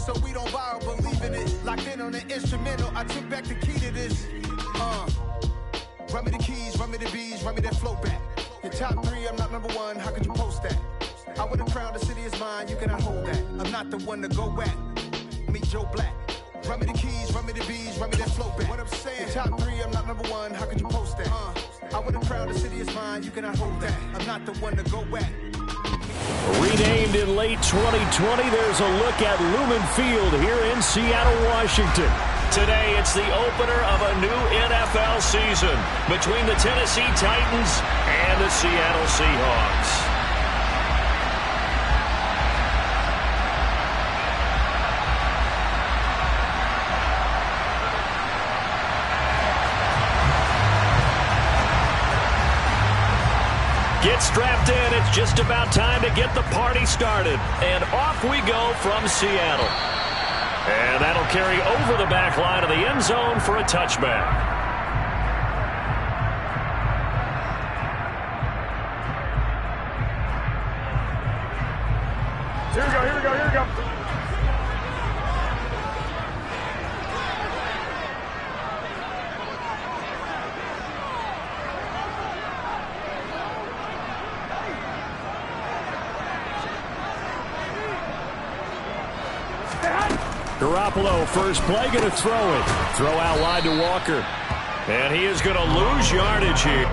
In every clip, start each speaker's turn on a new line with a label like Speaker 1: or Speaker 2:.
Speaker 1: so we don't borrow, believe in it. Locked in on the instrumental, I took back the key to this. Run me the keys, run me the bees, run me that flow back. Your top 3, I'm not number 1, how could you post that? I would've crowned the city is mine, you cannot hold that. I'm not the one to go back. Meet Joe Black. Run me the keys, run me the bees, run me that flow back. What I'm saying, your top 3, I'm not number 1, how could you post that? I would've crowned the city is mine, you cannot hold that. I'm not the one to go back.
Speaker 2: Renamed in late 2020, there's a look at Lumen Field here in Seattle, Washington. Today, it's the opener of a new NFL season between the Tennessee Titans and the Seattle Seahawks. Get strapped in. It's just about time to get the party started. And off we go from Seattle. And that'll carry over the back line of the end zone for a touchback.
Speaker 3: Here we go, here we go, here we go.
Speaker 2: Garoppolo, first play, going to throw it. Throw out wide to Walker. And he is going to lose yardage here.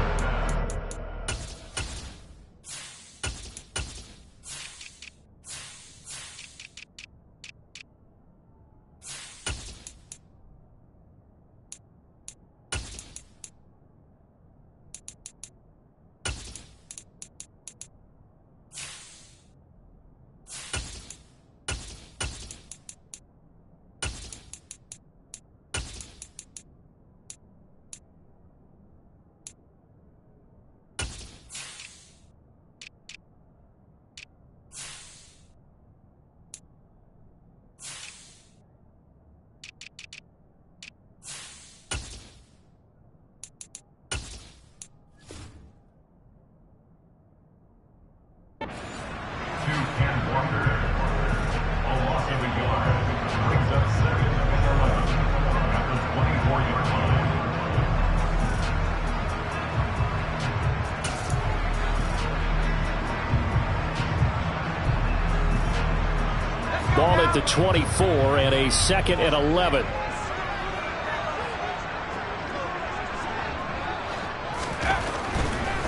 Speaker 2: Ball at the 24 and a 2nd and 11.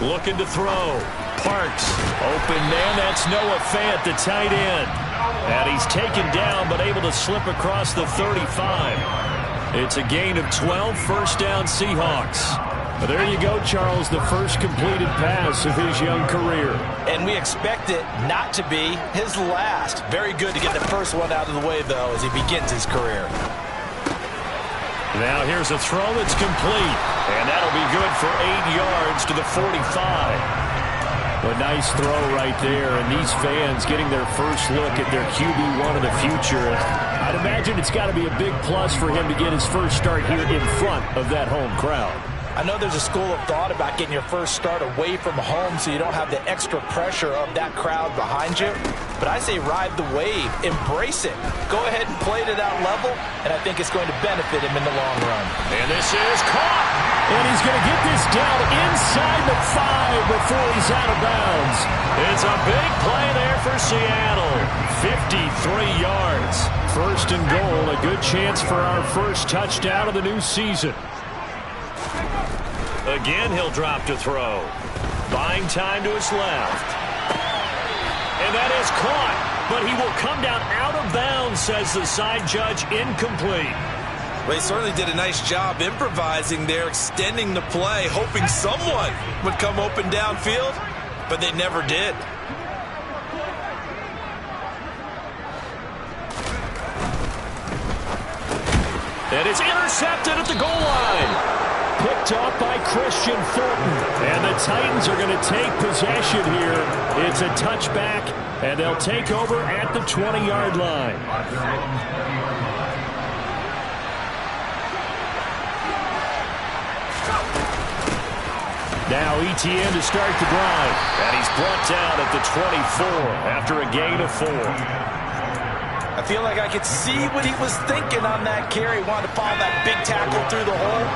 Speaker 2: Looking to throw. Parks. Open man. That's Noah Fant, the tight end. And he's taken down but able to slip across the 35. It's a gain of 12, first down Seahawks. But there you go, Charles, the first completed pass of his young career.
Speaker 4: And we expect it not to be his last. Very good to get the first one out of the way, though, as he begins his career.
Speaker 2: Now here's a throw that's complete. And that'll be good for 8 yards to the 45. A nice throw right there. And these fans getting their first look at their QB1 of the future. I'd imagine it's got to be a big plus for him to get his first start here in front of that home crowd.
Speaker 4: I know there's a school of thought about getting your first start away from home so you don't have the extra pressure of that crowd behind you. But I say ride the wave. Embrace it. Go ahead and play it at that level, and I think it's going to benefit him in the long run.
Speaker 2: And this is caught. And he's going to get this down inside the 5 before he's out of bounds. It's a big play there for Seattle. 53 yards. First and goal. A good chance for our first touchdown of the new season. Again, he'll drop to throw. Buying time to his left. And that is caught. But he will come down out of bounds, says the side judge. Incomplete.
Speaker 5: Well, he certainly did a nice job improvising there, extending the play, hoping someone would come open downfield, but they never did.
Speaker 2: And it's intercepted at the goal line. Picked up by Christian Fulton. And the Titans are going to take possession here. It's a touchback, and they'll take over at the 20-yard line. Now ETN to start the drive. And he's brought down at the 24 after a gain of 4.
Speaker 4: I feel like I could see what he was thinking on that carry. Wanted to follow that big tackle through the hole.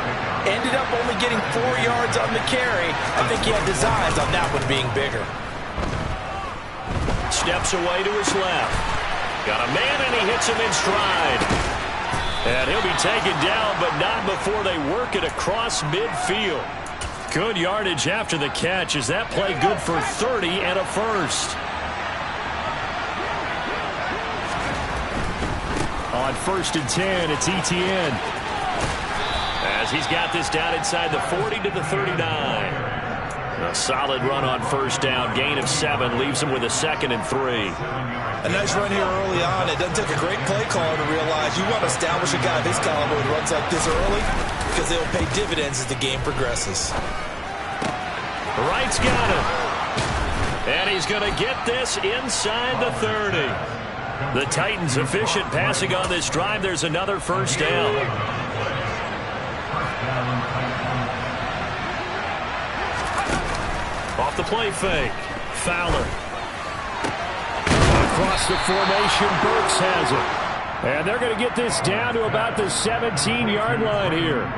Speaker 4: Ended up only getting 4 yards on the carry. I think he had designs on that one being bigger.
Speaker 2: Steps away to his left. Got a man, and he hits him in stride. And he'll be taken down, but not before they work it across midfield. Good yardage after the catch. Is that play good for 30 and a first? On 1st and 10, it's Etienne. As he's got this down inside the 40 to the 39. A solid run on 1st down. Gain of 7 leaves him with a 2nd and 3.
Speaker 5: A nice run here early on. It doesn't take a great play caller to realize you want to establish a guy of his caliber with runs like this early because they'll pay dividends as the game progresses.
Speaker 2: Wright's got him. And he's going to get this inside the 30. The Titans efficient passing on this drive. There's another 1st down. Off the play fake. Fowler. Across the formation, Burks has it. And they're going to get this down to about the 17-yard line here.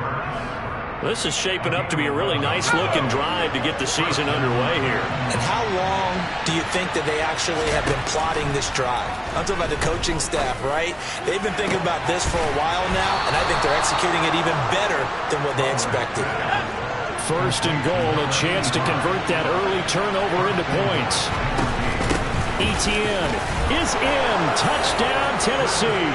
Speaker 2: This is shaping up to be a really nice-looking drive to get the season underway here.
Speaker 4: And how long do you think that they actually have been plotting this drive? I'm talking about the coaching staff, right? They've been thinking about this for a while now, and I think they're executing it even better than what they expected.
Speaker 2: 1st and goal, a chance to convert that early turnover into points. Etienne is in. Touchdown, Tennessee.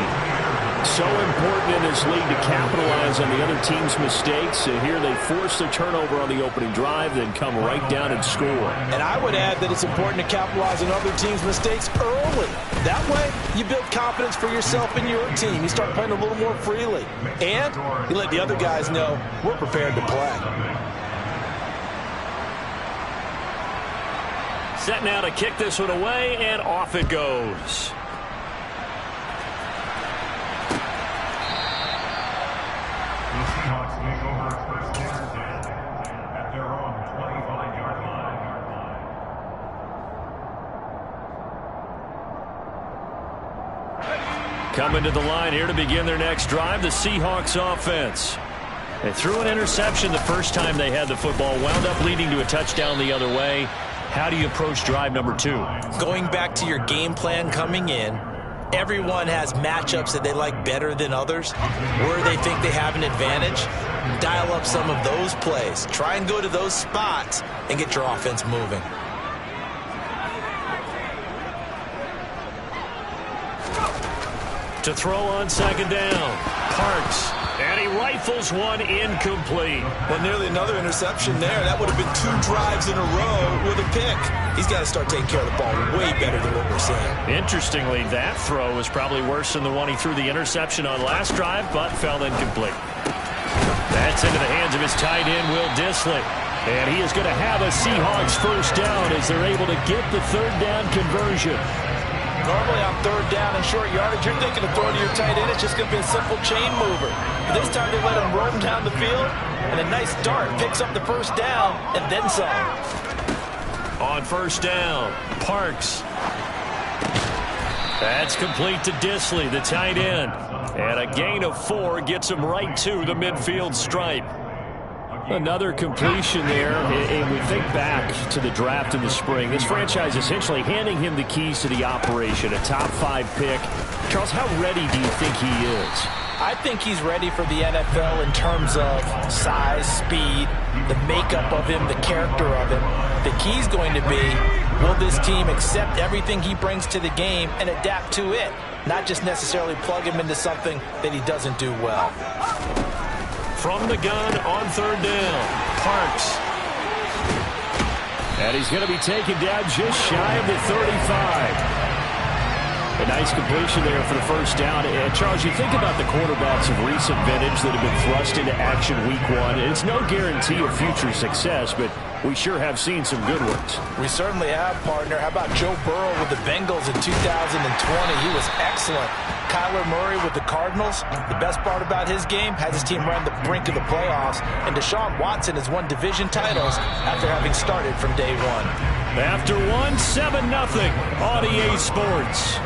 Speaker 2: So important in this league to capitalize on the other team's mistakes. Here they force the turnover on the opening drive, then come right down and score.
Speaker 4: And I would add that it's important to capitalize on other teams' mistakes early. That way, you build confidence for yourself and your team. You start playing a little more freely. And you let the other guys know we're prepared to play.
Speaker 2: Set now to kick this one away, and off it goes. Coming to the line here to begin their next drive, the Seahawks offense. They threw an interception the first time they had the football, wound up leading to a touchdown the other way. How do you approach drive number 2?
Speaker 4: Going back to your game plan coming in, everyone has matchups that they like better than others, where they think they have an advantage. Dial up some of those plays. Try and go to those spots and get your offense moving.
Speaker 2: To throw on 2nd down, Parks. And he rifles one incomplete.
Speaker 5: Well, nearly another interception there. That would have been 2 drives in a row with a pick. He's got to start taking care of the ball way better than what we're seeing.
Speaker 2: Interestingly, that throw was probably worse than the one he threw the interception on last drive, but fell incomplete. That's into the hands of his tight end, Will Dissly. And he is going to have a Seahawks 1st down as they're able to get the 3rd down conversion.
Speaker 4: Normally on 3rd down and short yardage, you're thinking of throwing to your tight end. It's just going to be a simple chain mover. But this time they let him roam down the field, and a nice dart picks up the 1st down and then some.
Speaker 2: On 1st down, Parks. That's complete to Dissly, the tight end. And a gain of 4 gets him right to the midfield stripe. Another completion there, and we think back to the draft in the spring. This franchise essentially handing him the keys to the operation, a top 5 pick. Charles, how ready do you think he is?
Speaker 4: I think he's ready for the NFL in terms of size, speed, the makeup of him, the character of him. The key's going to be, will this team accept everything he brings to the game and adapt to it, not just necessarily plug him into something that he doesn't do well.
Speaker 2: From the gun on 3rd down, Parks. And he's going to be taken down just shy of the 35. A nice completion there for the 1st down. And Charles, you think about the quarterbacks of recent vintage that have been thrust into action week 1. It's no guarantee of future success, but we sure have seen some good ones.
Speaker 4: We certainly have, partner. How about Joe Burrow with the Bengals in 2020? He was excellent. Kyler Murray with the Cardinals. The best part about his game, has his team run the brink of the playoffs. And Deshaun Watson has won division titles after having started from day 1.
Speaker 2: After 1, 7-0 on EA Sports.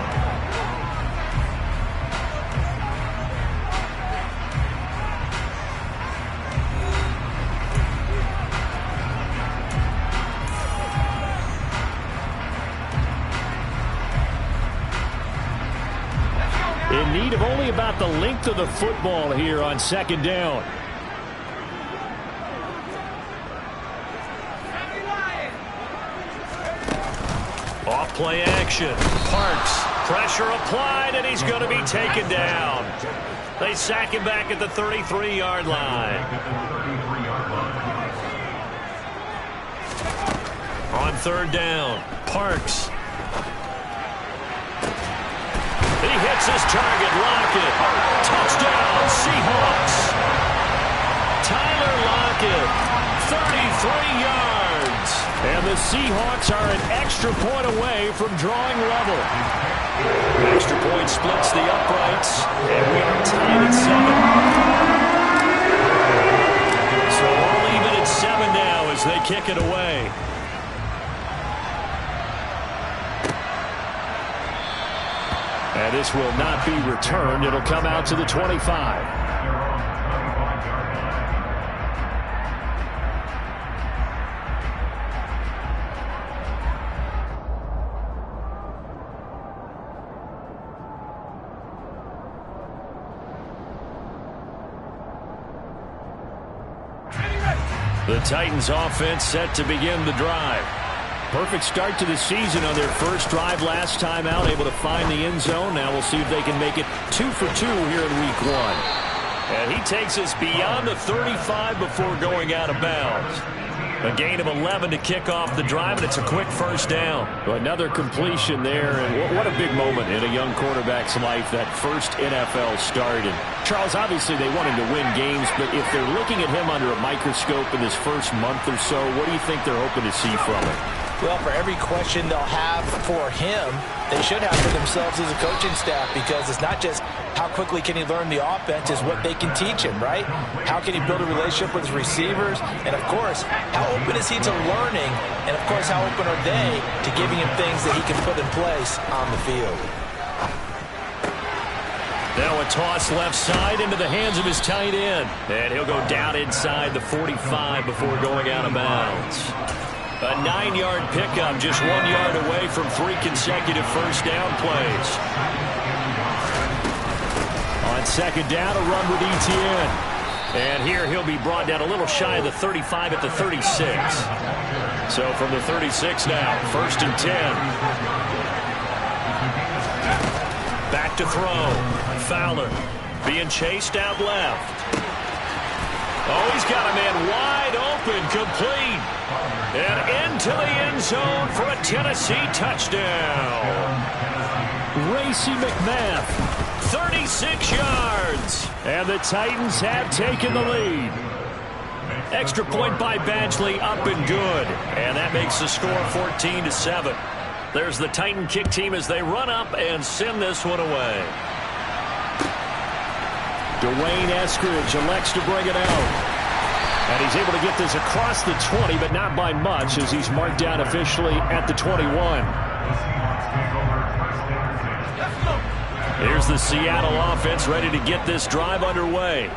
Speaker 2: a need of only about the length of the football here on second down. Off play action. Parks. Pressure applied, and he's going to be taken down. They sack him back at the 33-yard line. On third down, Parks. He hits his target. Lockett. Touchdown, Seahawks. Tyler Lockett, 33 yards. And the Seahawks are an extra point away from drawing level. Extra point splits the uprights, and we are tied at 7. So all even at 7 now as they kick it away. And this will not be returned. It'll come out to the 25. The Titans offense set to begin the drive. Perfect start to the season on their first drive last time out, able to find the end zone. Now we'll see if they can make it 2 for 2 here in week 1. And he takes us beyond the 35 before going out of bounds. A gain of 11 to kick off the drive, and it's a quick first down. Another completion there, and what a big moment in a young quarterback's life, that first NFL start. And Charles, obviously they want him to win games, but if they're looking at him under a microscope in this first month or so, what do you think they're hoping to see from him?
Speaker 4: Well, for every question they'll have for him, they should have for themselves as a coaching staff, because it's not just how quickly can he learn the offense, is what they can teach him, right? How can he build a relationship with his receivers? And, of course, how open is he to learning? And, of course, how open are they to giving him things that he can put in place on the field?
Speaker 2: Now a toss left side into the hands of his tight end. And he'll go down inside the 45 before going out of bounds. A 9-yard pickup, just 1 yard away from 3 consecutive first down plays. On second down, a run with Etienne. And here he'll be brought down a little shy of the 35 at the 36. So from the 36 now, 1st and 10. Back to throw. Fowler being chased out left. Oh, he's got a man wide open, complete. And into the end zone for a Tennessee touchdown. Racey McMath, 36 yards. And the Titans have taken the lead. Extra point by Badgley, up and good. And that makes the score 14-7. There's the Titan kick team as they run up and send this one away. Dwayne Eskridge elects to bring it out. And he's able to get this across the 20, but not by much, as he's marked down officially at the 21. Here's the Seattle offense ready to get this drive underway.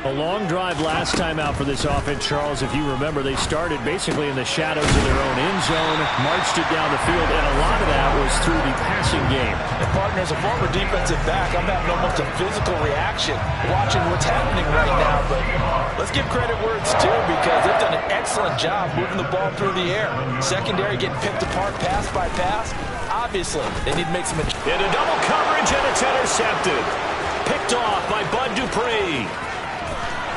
Speaker 2: A long drive last time out for this offense, Charles. If you remember, they started basically in the shadows of their own end zone, marched it down the field, and a lot of that was through the passing game.
Speaker 4: And partner, as a former defensive back, I'm having almost a physical reaction watching what's happening right now. But let's give credit where it's due, because they've done an excellent job moving the ball through the air. Secondary getting picked apart pass by pass. Obviously, they need to make some adjustments.
Speaker 2: Into double coverage, and it's intercepted. Picked off by Bud Dupree.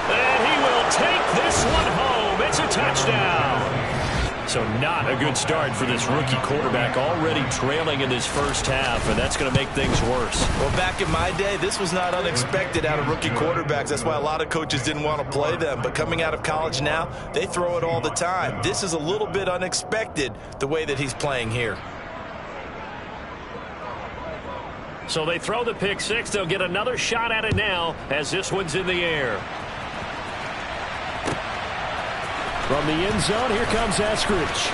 Speaker 2: And he will take this one home. It's a touchdown. So not a good start for this rookie quarterback, already trailing in his first half, and that's going to make things worse.
Speaker 5: Well, back in my day, this was not unexpected out of rookie quarterbacks. That's why a lot of coaches didn't want to play them. But coming out of college now, they throw it all the time. This is a little bit unexpected, the way that he's playing here.
Speaker 2: So they throw the pick six. They'll get another shot at it now as this one's in the air. From the end zone, here comes Eskridge.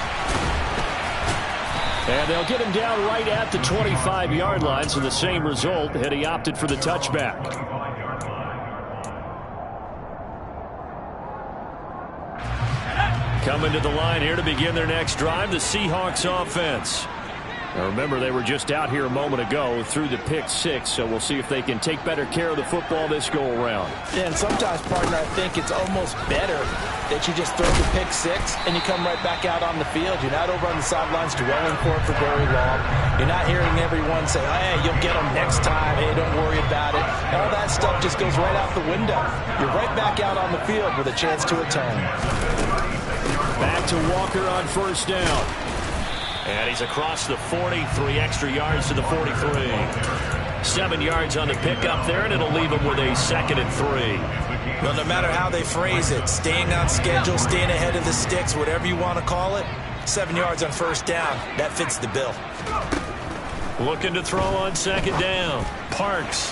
Speaker 2: And they'll get him down right at the 25-yard line, so the same result had he opted for the touchback. Coming to the line here to begin their next drive, the Seahawks offense. Now remember, they were just out here a moment ago through the pick six, so we'll see if they can take better care of the football this go-around.
Speaker 4: Yeah, and sometimes, partner, I think it's almost better that you just throw the pick six and you come right back out on the field. You're not over on the sidelines dwelling for it for very long. You're not hearing everyone say, hey, you'll get them next time. Hey, don't worry about it. All that stuff just goes right out the window. You're right back out on the field with a chance to atone.
Speaker 2: Back to Walker on first down. And he's across the 40, 3 extra yards to the 43. 7 yards on the pickup there, and it'll leave him with a 2nd and 3.
Speaker 5: Well, no matter how they phrase it, staying on schedule, staying ahead of the sticks, whatever you want to call it, 7 yards on first down, that fits the bill.
Speaker 2: Looking to throw on 2nd down. Parks.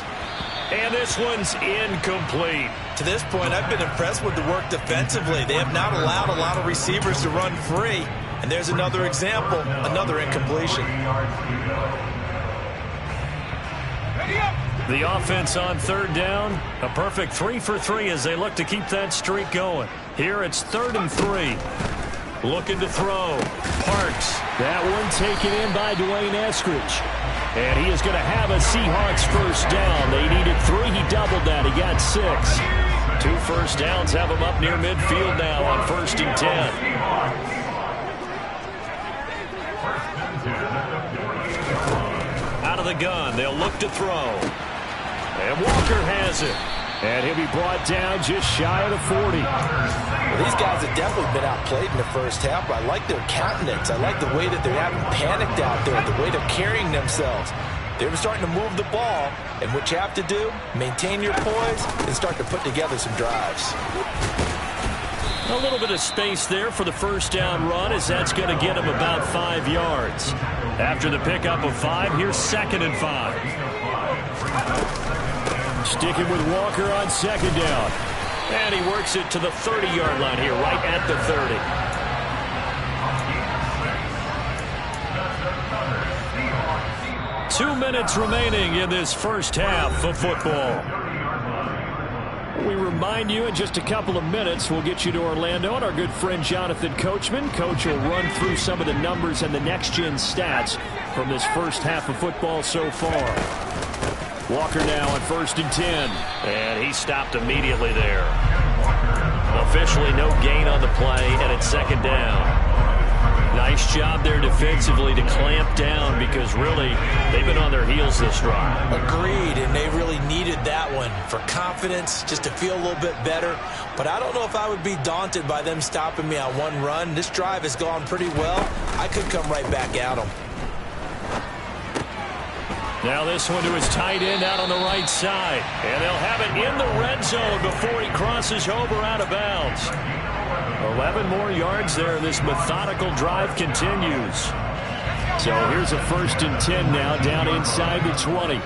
Speaker 2: And this one's incomplete.
Speaker 5: To this point, I've been impressed with the work defensively. They have not allowed a lot of receivers to run free. And there's another example, another incompletion.
Speaker 2: The offense on 3rd down, a perfect 3 for 3 as they look to keep that streak going. Here it's 3rd and 3. Looking to throw. Parks. That one taken in by Dwayne Eskridge. And he is going to have a Seahawks first down. They needed 3. He doubled that. He got 6. 2 first downs have him up near midfield now on 1st and 10. Out of the gun, they'll look to throw. And Walker has it. And he'll be brought down just shy of the 40.
Speaker 4: Well, these guys have definitely been outplayed in the first half, but I like their countenance. I like the way that they're having panicked out there, the way they're carrying themselves. They're starting to move the ball, and what you have to do, maintain your poise and start to put together some drives.
Speaker 2: A little bit of space there for the first down run, as that's going to get him about 5 yards. After the pickup of 5, here's 2nd and 5. Sticking with Walker on 2nd down. And he works it to the 30-yard line here, right at the 30. 2 minutes remaining in this first half of football. We remind you in just a couple of minutes we'll get you to Orlando and our good friend Jonathan Coachman. Coach will run through some of the numbers and the next-gen stats from this first half of football so far. Walker now on 1st and 10. And he stopped immediately there. Officially no gain on the play, and it's 2nd down. Nice job there defensively to clamp down because really they've been on their heels this drive.
Speaker 5: Agreed, and they really needed that one for confidence, just to feel a little bit better. But I don't know if I would be daunted by them stopping me on one run. This drive has gone pretty well. I could come right back at them.
Speaker 2: Now this one to his tight end out on the right side. And they'll have it in the red zone before he crosses over out of bounds. 11 more yards there. This methodical drive continues. So here's a 1st and 10 now down inside the 20.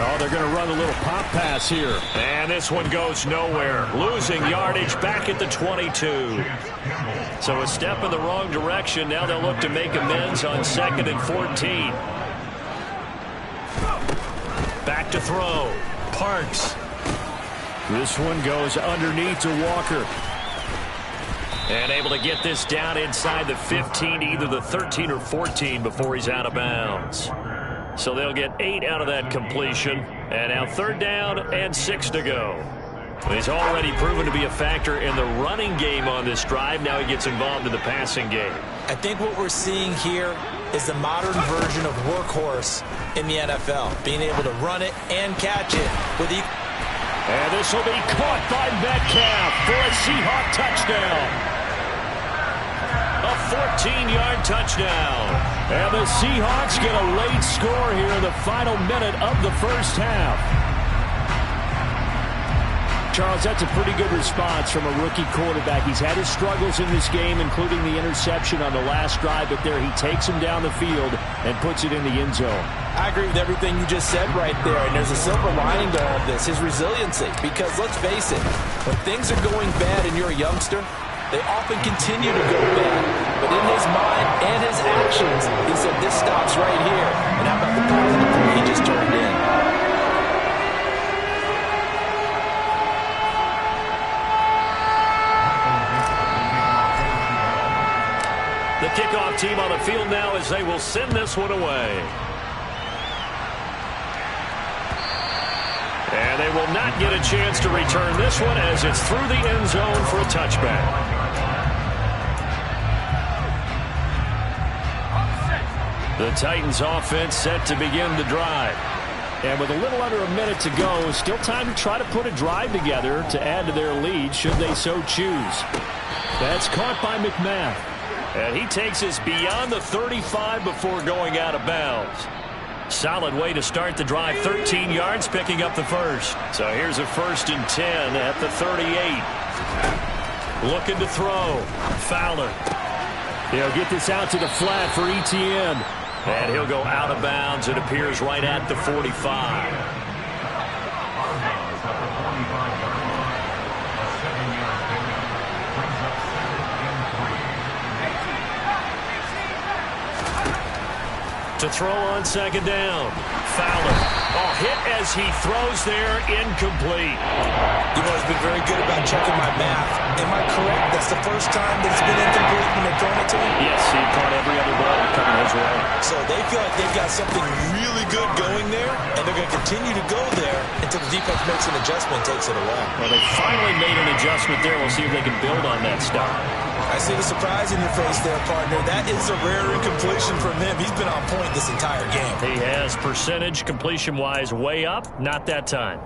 Speaker 2: Oh, they're going to run a little pop pass here. And this one goes nowhere. Losing yardage back at the 22. So a step in the wrong direction. Now they'll look to make amends on 2nd and 14. Back to throw. Parks. This one goes underneath to Walker. And able to get this down inside the 15, either the 13 or 14 before he's out of bounds. So they'll get 8 out of that completion. And now 3rd down and 6 to go. He's already proven to be a factor in the running game on this drive. Now he gets involved in the passing game.
Speaker 5: I think what we're seeing here is the modern version of workhorse in the NFL. Being able to run it and catch it with the...
Speaker 2: And this will be caught by Metcalf for a Seahawk touchdown. A 14-yard touchdown. And the Seahawks get a late score here in the final minute of the first half. Charles, that's a pretty good response from a rookie quarterback. He's had his struggles in this game, including the interception on the last drive, but there he takes him down the field and puts it in the end zone.
Speaker 4: I agree with everything you just said right there, and there's a silver lining to all of this, his resiliency. Because let's face it, when things are going bad and you're a youngster, they often continue to go bad. But in his mind and his actions, he said, this stops right here. And how about the positive play he just turned in?
Speaker 2: The kickoff team on the field now as they will send this one away. And they will not get a chance to return this one as it's through the end zone for a touchback. The Titans offense set to begin the drive. And with a little under a minute to go, still time to try to put a drive together to add to their lead should they so choose. That's caught by McMath. And he takes us beyond the 35 before going out of bounds. Solid way to start the drive. 13 yards, picking up the first. So here's a 1st and 10 at the 38. Looking to throw. Fowler. He'll get this out to the flat for Etienne. And he'll go out of bounds. It appears right at the 45. To throw on 2nd down. Fowler. Oh, hit as he throws there. Incomplete.
Speaker 4: You know, he's been very good about checking my math. Am I correct? That's the first time that it's been incomplete when they're throwing it to him?
Speaker 2: Yes, he caught every other ball coming his way.
Speaker 4: So they feel like they've got something really good going there, and they're going to continue to go there until the defense makes an adjustment and takes it away.
Speaker 2: Well, they finally made an adjustment there. We'll see if they can build on that stop.
Speaker 4: I see the surprise in your face there, partner. That is a rare incompletion from him. He's been on point this entire game.
Speaker 2: He has percentage completion-wise way up. Not that time.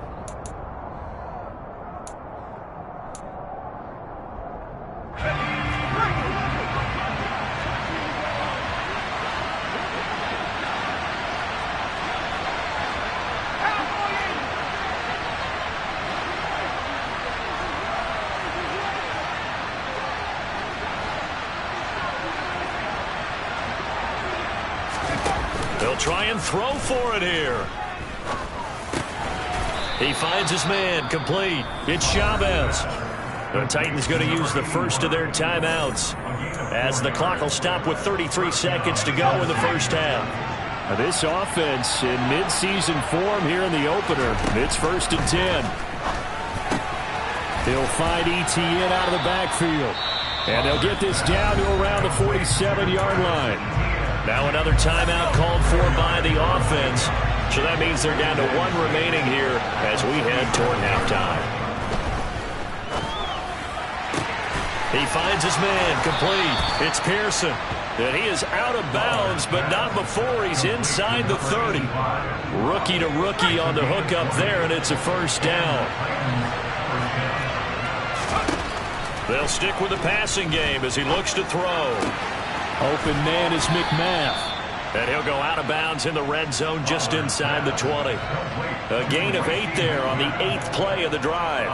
Speaker 2: They'll try and throw for it here. He finds his man, complete. It's Chavez. The Titans going to use the first of their timeouts as the clock will stop with 33 seconds to go in the first half. Now this offense in midseason form here in the opener. It's 1st and 10. They'll find Etienne out of the backfield. And they'll get this down to around the 47-yard line. Now another timeout called for by the offense. So that means they're down to 1 remaining here as we head toward halftime. He finds his man, complete. It's Pearson. And he is out of bounds, but not before he's inside the 30. Rookie to rookie on the hook up there, and it's a 1st down. They'll stick with the passing game as he looks to throw. Open man is McMath. And he'll go out of bounds in the red zone just inside the 20. A gain of 8 there on the 8th play of the drive.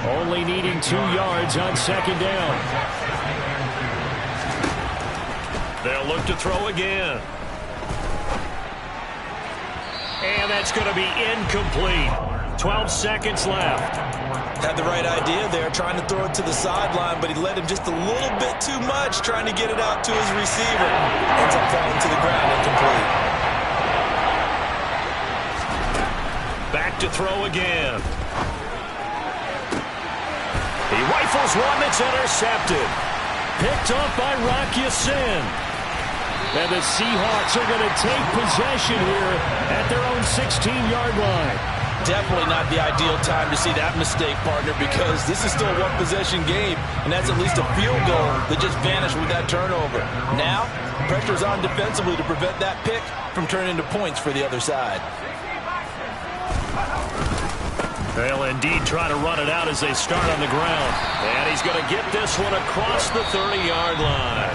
Speaker 2: Only needing 2 yards on 2nd down. They'll look to throw again. And that's going to be incomplete. 12 seconds left.
Speaker 4: Had the right idea there, trying to throw it to the sideline, but he led him just a little bit too much, trying to get it out to his receiver. Ends up falling to the ground, incomplete.
Speaker 2: Back to throw again. He rifles one that's intercepted. Picked off by Rocky Sin. And the Seahawks are going to take possession here at their own 16-yard line.
Speaker 4: Definitely not the ideal time to see that mistake, partner, because this is still a one-possession game, and that's at least a field goal that just vanished with that turnover. Now, pressure's on defensively to prevent that pick from turning into points for the other side.
Speaker 2: They'll indeed try to run it out as they start on the ground. And he's going to get this one across the 30-yard line.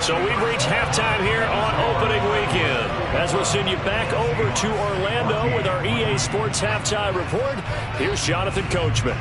Speaker 2: So we've reached halftime here on opening weekend. As we'll send you back over to Orlando with our EA Sports Halftime Report, here's Jonathan Coachman.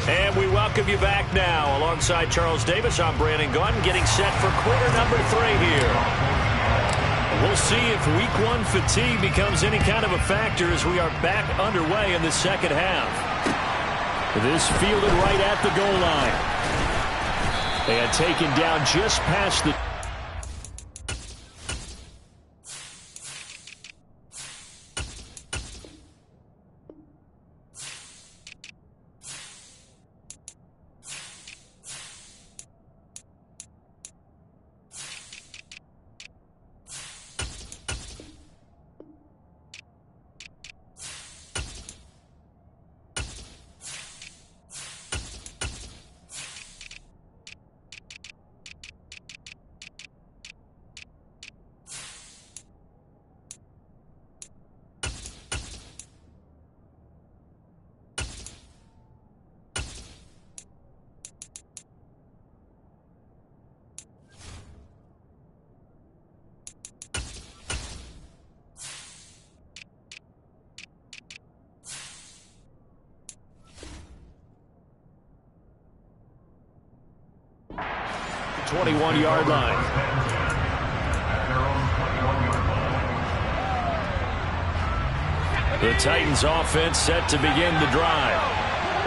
Speaker 2: And we welcome you back now. Alongside Charles Davis, I'm Brandon Gunn, getting set for quarter number 3 here. We'll see if week one fatigue becomes any kind of a factor as we are back underway in the second half. This fielded right at the goal line. And taken down just past the... the 21-yard line. The Titans offense set to begin the drive.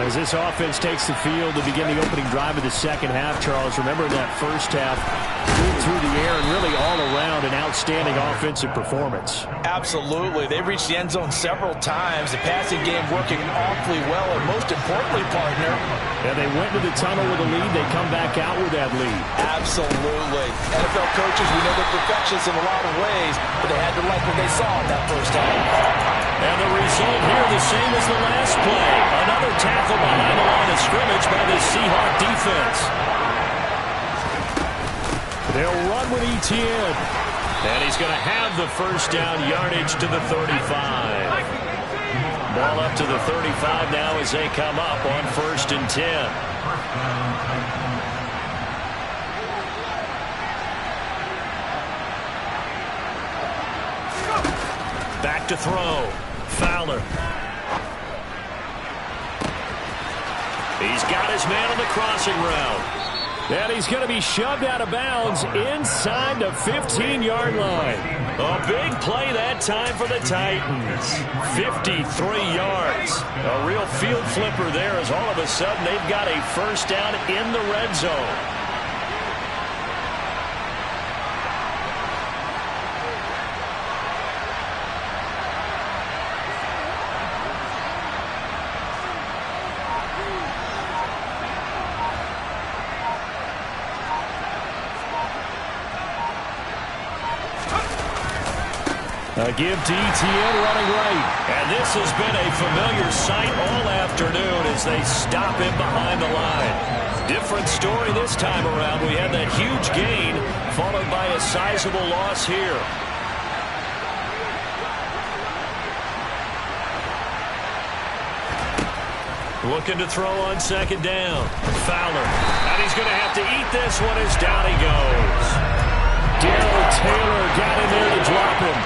Speaker 2: As this offense takes the field to begin the opening drive of the second half, Charles, remember that first half, good through the air and really all around an outstanding offensive performance.
Speaker 4: Absolutely. They reached the end zone several times. The passing game working awfully well, and most importantly, partner.
Speaker 2: And they went to the tunnel with a lead. They come back out with that lead.
Speaker 4: Absolutely. NFL coaches, we know they're perfectionists in a lot of ways, but they had to like what they saw in that first half.
Speaker 2: And the result here the same as the last play. Another tackle behind the line of scrimmage by the Seahawk defense. They'll run with Etienne. And he's going to have the first down, yardage to the 35. Ball up to the 35 now as they come up on 1st and 10. Back to throw. Fowler. He's got his man on the crossing route. And he's going to be shoved out of bounds inside the 15-yard line. A big play that time for the Titans. 53 yards. A real field flipper there as all of a sudden they've got a first down in the red zone. A give to Etienne running right. And this has been a familiar sight all afternoon as they stop him behind the line. Different story this time around. We had that huge gain followed by a sizable loss here. Looking to throw on 2nd down. Fowler. And he's going to have to eat this one as down he goes. Darrell Taylor got in there to drop him.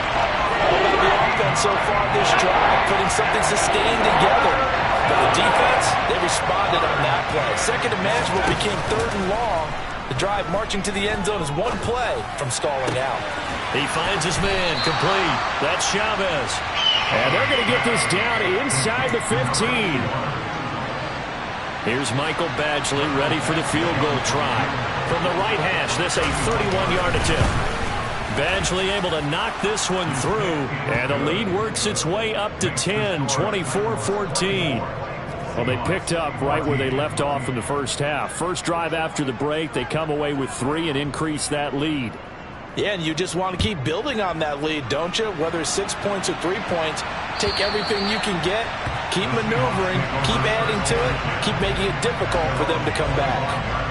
Speaker 4: The offense so far this drive, putting something sustained together. But the defense, they responded on that play. Second and manageable became 3rd and long. The drive marching to the end zone is one play from stalling out.
Speaker 2: He finds his man complete. That's Chavez. And they're going to get this down inside the 15. Here's Michael Badgley ready for the field goal try. From the right hash, this a 31-yard attempt. Badgley able to knock this one through, and the lead works its way up to 10, 24-14. Well, they picked up right where they left off in the first half. First drive after the break, they come away with 3 and increase that lead.
Speaker 4: Yeah, and you just want to keep building on that lead, don't you? Whether it's 6 points or 3 points, take everything you can get, keep maneuvering, keep adding to it, keep making it difficult for them to come back.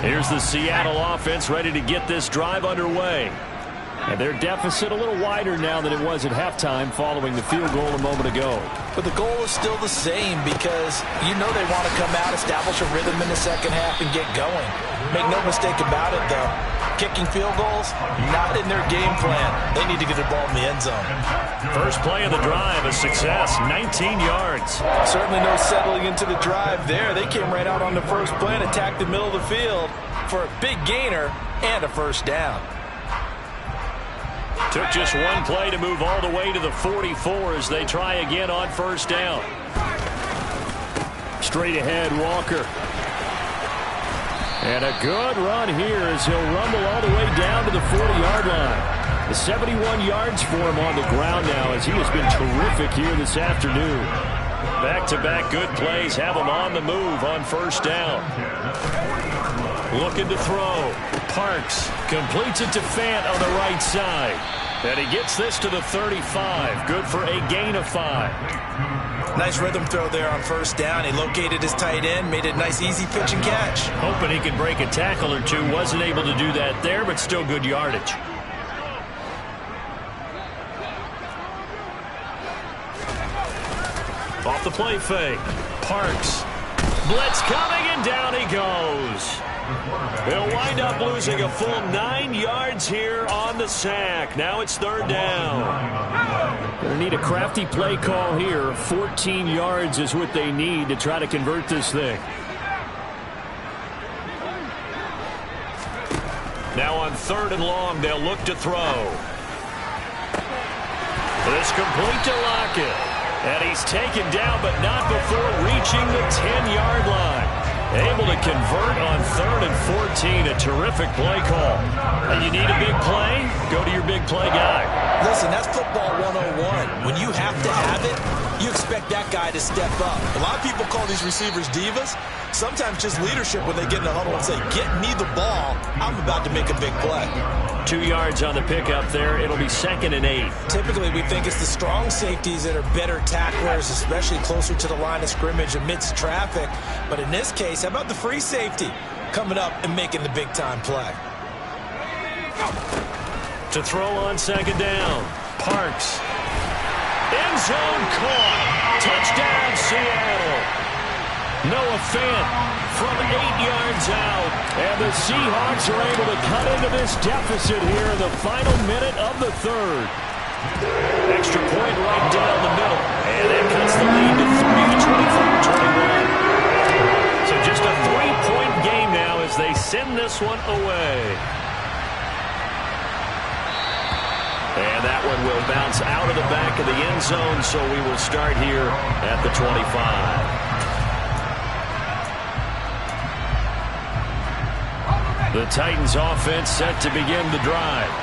Speaker 2: Here's the Seattle offense ready to get this drive underway. And their deficit a little wider now than it was at halftime following the field goal a moment ago.
Speaker 4: But the goal is still the same because you know they want to come out, establish a rhythm in the second half, and get going. Make no mistake about it, though. kicking field goals, not in their game plan. They need to get the ball in the end zone.
Speaker 2: First play of the drive, a success, 19 yards.
Speaker 4: Certainly no settling into the drive there. They came right out on the first play and attacked the middle of the field for a big gainer and a first down.
Speaker 2: Took just one play to move all the way to the 44 as they try again on first down. Straight ahead, Walker. And a good run here as he'll rumble all the way down to the 40-yard line. The 71 yards for him on the ground now as he has been terrific here this afternoon. Back-to-back good plays have him on the move on first down. Looking to throw. Parks completes it to Fant on the right side. And he gets this to the 35. Good for a gain of 5.
Speaker 4: Nice rhythm throw there on first down. He located his tight end, made it a nice easy pitch and catch.
Speaker 2: Hoping he could break a tackle or two. Wasn't able to do that there, but still good yardage. Off the play fake. Parks. Blitz coming, and down he goes. They'll wind up losing a full 9 yards here on the sack. Now it's third down. Going to need a crafty play call here. 14 yards is what they need to try to convert this thing. Now on third and long, they'll look to throw. This complete to Lockett. And he's taken down, but not before reaching the 10-yard line. Able to convert on third and 14. A terrific play call. And you need a big play? Go to your big play guy.
Speaker 4: Listen, that's football 101. When you have to have it, you expect that guy to step up. A lot of people call these receivers divas. Sometimes just leadership when they get in the huddle and say, get me the ball. I'm about to make a big play.
Speaker 2: 2 yards on the pickup there. It'll be 2nd and 8.
Speaker 4: Typically, we think it's the strong safeties that are better tacklers, especially closer to the line of scrimmage amidst traffic. But in this case, how about the free safety coming up and making the big-time play?
Speaker 2: To throw on second down. Parks. End zone caught. Touchdown, Seattle. Noah Fant from 8 yards out. And the Seahawks are able to cut into this deficit here in the final minute of the third. Extra point right down the middle. And that cuts the lead to 3, 24-21. So just a 3-point game now as they send this one away. And that one will bounce out of the back of the end zone, so we will start here at the 25. The Titans offense set to begin the drive.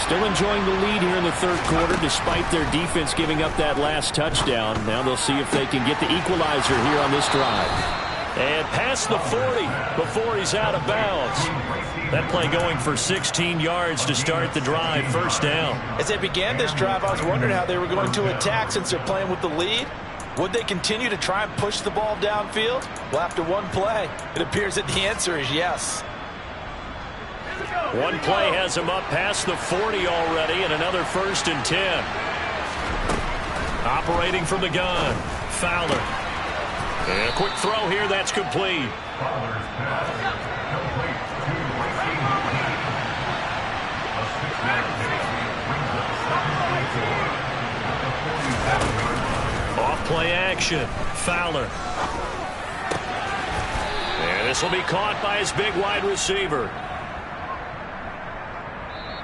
Speaker 2: Still enjoying the lead here in the third quarter despite their defense giving up that last touchdown. Now they'll see if they can get the equalizer here on this drive. And past the 40 before he's out of bounds. That play going for 16 yards to start the drive. First down.
Speaker 4: As they began this drive, I was wondering how they were going to attack since they're playing with the lead. Would they continue to try and push the ball downfield? Well, after one play, it appears that the answer is yes.
Speaker 2: One play has him up past the 40 already, and another 1st and 10. Operating from the gun. Fowler. And a quick throw here, that's complete. Off play action. Fowler. And this will be caught by his big wide receiver.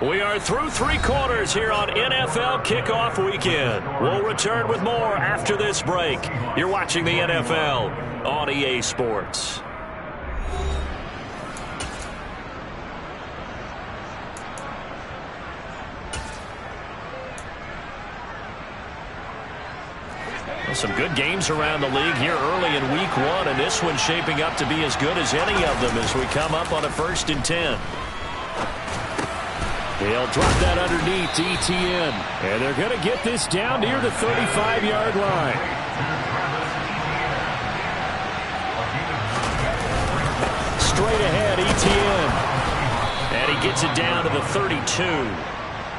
Speaker 2: We are through 3 quarters here on NFL Kickoff Weekend. We'll return with more after this break. You're watching the NFL on EA Sports. Well, some good games around the league here early in week 1, and this one's shaping up to be as good as any of them as we come up on a 1st and 10. They'll drop that underneath to ETN. And they're going to get this down near the 35-yard line. Straight ahead, ETN. And he gets it down to the 32.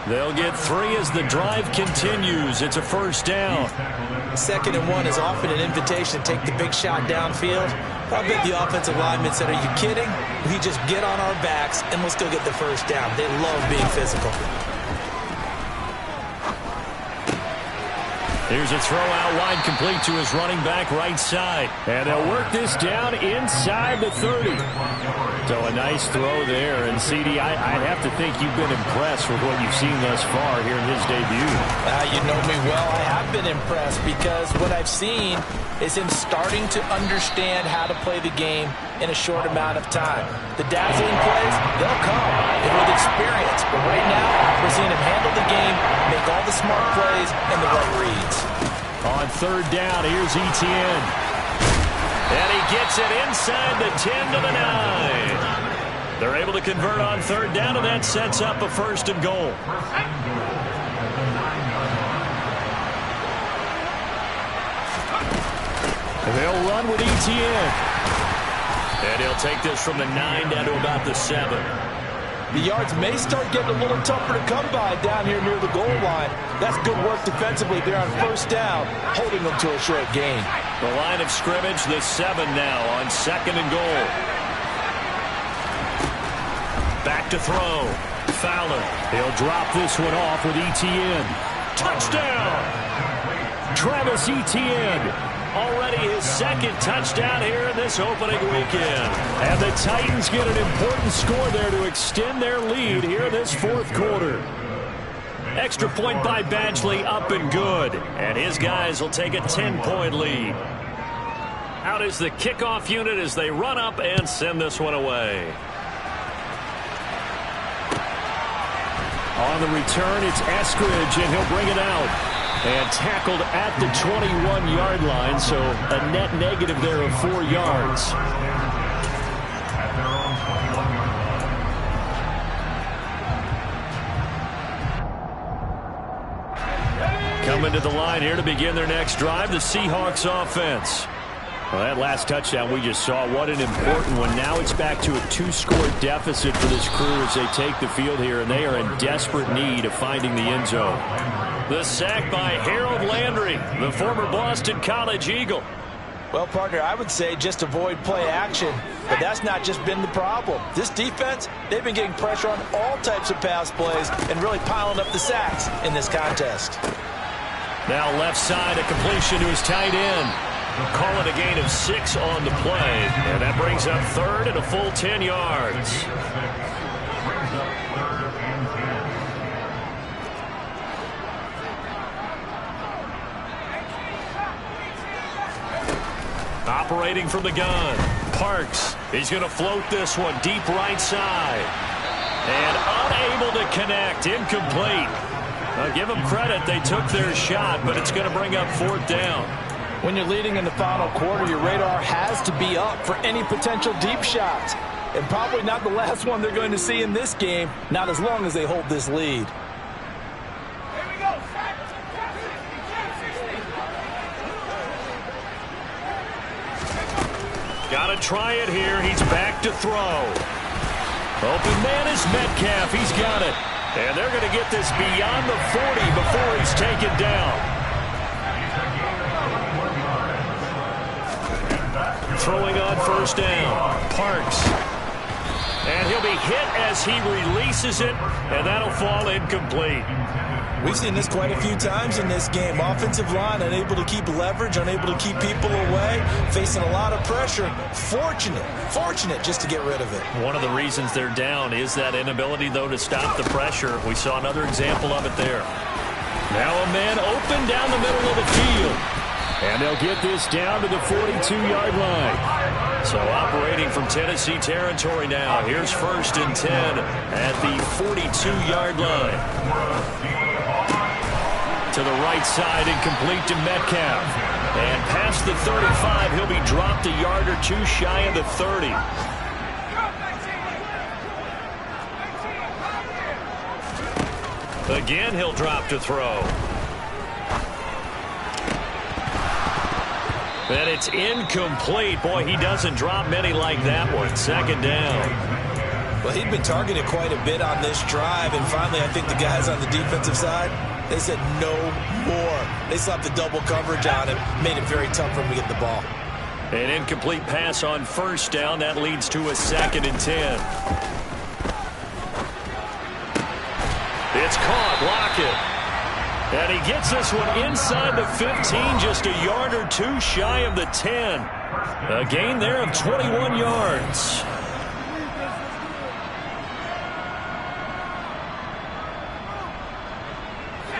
Speaker 2: They'll get 3 as the drive continues. It's a first down.
Speaker 4: 2nd and 1 is often an invitation to take the big shot downfield. I bet the offensive lineman said, "Are you kidding? We just get on our backs and let's go get the first down." They love being physical.
Speaker 2: Here's a throw out wide, complete to his running back right side. And they'll work this down inside the 30. So a nice throw there. And, CD, I'd have to think you've been impressed with what you've seen thus far here in his debut.
Speaker 4: You know me well. I have been impressed because what I've seen is him starting to understand how to play the game in a short amount of time. The dazzling plays, they'll come, and with experience. But right now, we're seeing him handle the game, make all the smart plays, and the right reads.
Speaker 2: On 3rd down, here's Etienne. And he gets it inside the 10 to the 9. They're able to convert on 3rd down, and that sets up a 1st and goal. They'll run with Etienne. And he'll take this from the 9 down to about the 7.
Speaker 4: The yards may start getting a little tougher to come by down here near the goal line. That's good work defensively there on 1st down, holding them to a short gain.
Speaker 2: The line of scrimmage, the 7 now on 2nd and goal. Back to throw. Fowler. He'll drop this one off with Etienne. Touchdown! Travis Etienne. Already his 2nd touchdown here in this opening weekend. And the Titans get an important score there to extend their lead here in this 4th quarter. Extra point by Badgley, up and good. And his guys will take a 10-point lead. Out is the kickoff unit as they run up and send this one away. On the return, it's Eskridge, and he'll bring it out. And tackled at the 21-yard line, so a net negative there of 4 yards. Coming to the line here to begin their next drive, the Seahawks offense. Well, that last touchdown we just saw, what an important one. Now it's back to a 2-score deficit for this crew as they take the field here, and they are in desperate need of finding the end zone. The sack by Harold Landry, the former Boston College Eagle.
Speaker 4: Well, partner, I would say just avoid play action, but that's not just been the problem. This defense, they've been getting pressure on all types of pass plays and really piling up the sacks in this contest.
Speaker 2: Now left side, a completion to his tight end. Call it a gain of 6 on the play, and that brings up 3rd and a full 10 yards. Operating from the gun, Parks. He's going to float this one deep right side. And unable to connect, incomplete. Now give them credit, they took their shot, but it's going to bring up 4th down.
Speaker 4: When you're leading in the final quarter, your radar has to be up for any potential deep shots. And probably not the last one they're going to see in this game, not as long as they hold this lead.
Speaker 2: Got to try it here. He's back to throw. Open man is Metcalf. He's got it. And they're going to get this beyond the 40 before he's taken down. Throwing on 1st down. Parks. And he'll be hit as he releases it, and that'll fall incomplete.
Speaker 5: We've seen this quite a few times in this game. Offensive line unable to keep leverage, unable to keep people away, facing a lot of pressure. Fortunate just to get rid of it.
Speaker 2: One of the reasons they're down is that inability, though, to stop the pressure. We saw another example of it there. Now a man open down the middle of the field. And they'll get this down to the 42-yard line. So operating from Tennessee territory now. Here's 1st and 10 at the 42-yard line. To the right side and complete to Metcalf. And past the 35, he'll be dropped a yard or 2 shy of the 30. Again, he'll drop to throw. And it's incomplete. Boy, he doesn't drop many like that one. 2nd down.
Speaker 5: Well, he'd been targeted quite a bit on this drive, and finally I think the guys on the defensive side, they said no more. They slapped the double coverage on him, made it very tough for him to get the ball.
Speaker 2: An incomplete pass on first down. That leads to a 2nd and 10. It's caught. Lockett. And he gets this one inside the 15, just a yard or two shy of the 10. A gain there of 21 yards.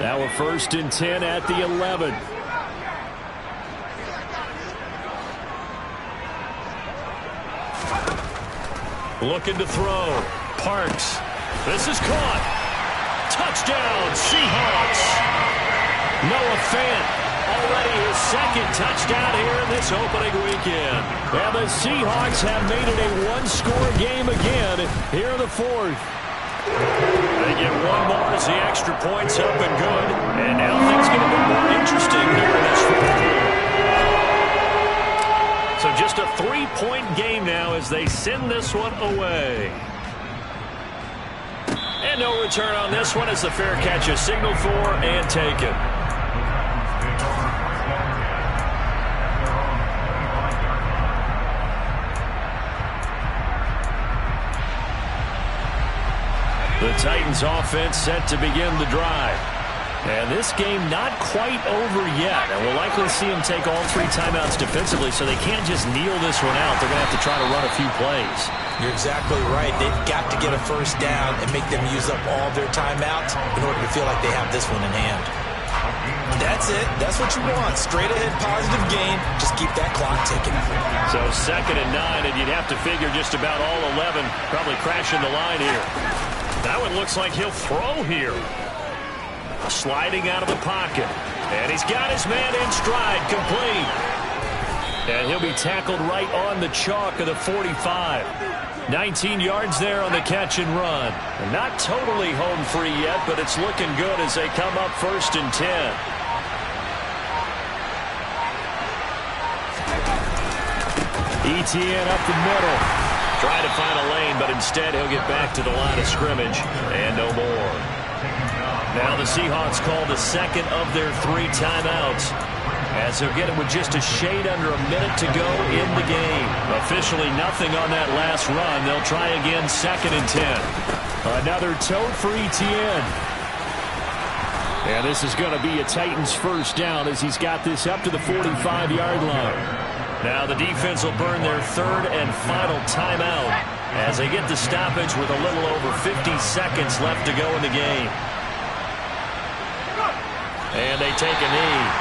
Speaker 2: Now a 1st and 10 at the 11. Looking to throw. Parks. This is caught. Touchdown, Seahawks. Noah Fant, already his 2nd touchdown here in this opening weekend. And the Seahawks have made it a one-score game again here in the 4th. They get one more as the extra point's up and good. And now things get a bit more interesting here in this 4th quarter. So just a 3-point game now as they send this one away. And no return on this one as the fair catch is signaled for and taken. The Titans offense set to begin the drive. And this game not quite over yet. And we'll likely see them take all 3 timeouts defensively, so they can't just kneel this one out. They're going to have to try to run a few plays.
Speaker 5: You're exactly right. They've got to get a first down and make them use up all their timeouts in order to feel like they have this one in hand. That's it. That's what you want. Straight ahead positive gain. Just keep that clock ticking.
Speaker 2: So 2nd and 9, and you'd have to figure just about all 11 probably crashing the line here. That one looks like he'll throw here. Sliding out of the pocket. And he's got his man in stride, complete. And he'll be tackled right on the chalk of the 45. 19 yards there on the catch and run. And not totally home free yet, but it's looking good as they come up 1st and 10. Etienne up the middle. Trying to find a lane, but instead he'll get back to the line of scrimmage. And no more. Now the Seahawks call the 2nd of their 3 timeouts, as they'll get it with just a shade under a minute to go in the game. Officially nothing on that last run. They'll try again 2nd and 10. Another tote for Etienne. And this is going to be a Titans first down as he's got this up to the 45-yard line. Now the defense will burn their 3rd and final timeout as they get the stoppage with a little over 50 seconds left to go in the game. And they take a knee.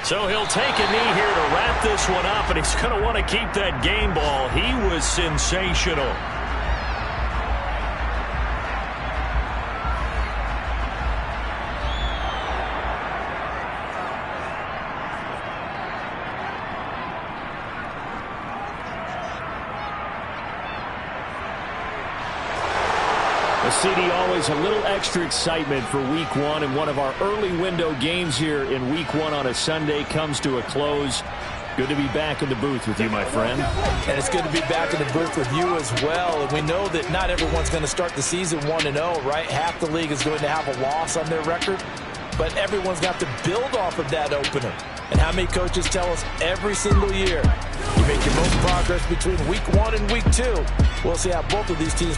Speaker 2: So he'll take a knee here to wrap this one up, and he's going to want to keep that game ball. He was sensational. CD, always a little extra excitement for Week 1, and one of our early window games here in Week 1 on a Sunday comes to a close. Good to be back in the booth with you, my friend.
Speaker 4: And it's good to be back in the booth with you as well. And we know that not everyone's going to start the season 1-0, right? Half the league is going to have a loss on their record, but everyone's got to build off of that opener. And how many coaches tell us every single year, you make your most progress between Week 1 and Week 2. We'll see how both of these teams